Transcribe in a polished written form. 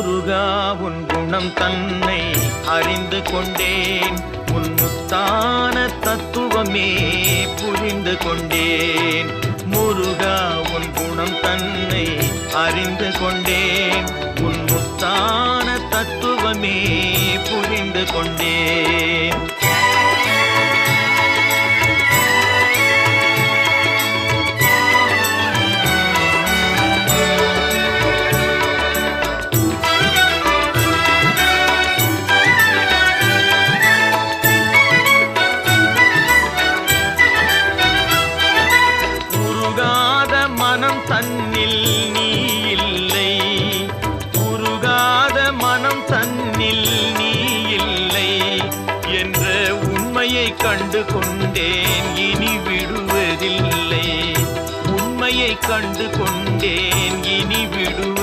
முருகா உன் குணம் தன்னை அறிந்து கொண்டேன், உன் முத்தான தத்துவமே புரிந்து கொண்டேன். முருகா உன் குணம் தன்னை அறிந்து கொண்டேன், உன் முத்தான தத்துவமே புரிந்து கொண்டேன். மனம் தன்னில் நீ இல்லை, உருகாத மனம் தன்னில் நீ இல்லை என்ற உண்மையை கண்டு கொண்டேன், இனி விடுவதில்லை. உண்மையை கண்டு கொண்டேன், இனி விடுவதில்லை.